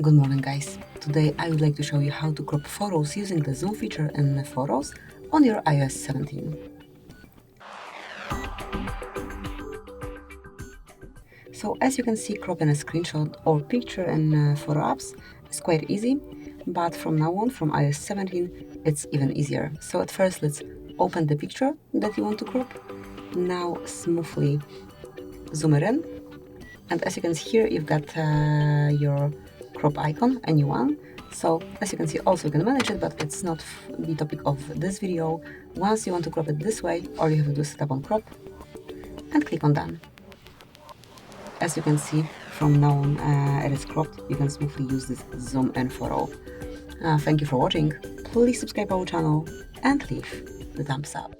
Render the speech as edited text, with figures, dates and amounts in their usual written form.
Good morning, guys. Today I would like to show you how to crop photos using the zoom feature in Photos on your iOS 17. So as you can see, cropping a screenshot or picture in Photo apps is quite easy, but from now on, from iOS 17, it's even easier. So at first, let's open the picture that you want to crop. Now smoothly zoom it in. And as you can see here, you've got your crop icon, a new one. So as you can see, also you can manage it, but it's not the topic of this video. Once you want to crop it this way, all you have to do is tap on crop and click on done. As you can see, from now on it is cropped. You can smoothly use this zoom in photo. Thank you for watching. Please subscribe our channel and leave the thumbs up.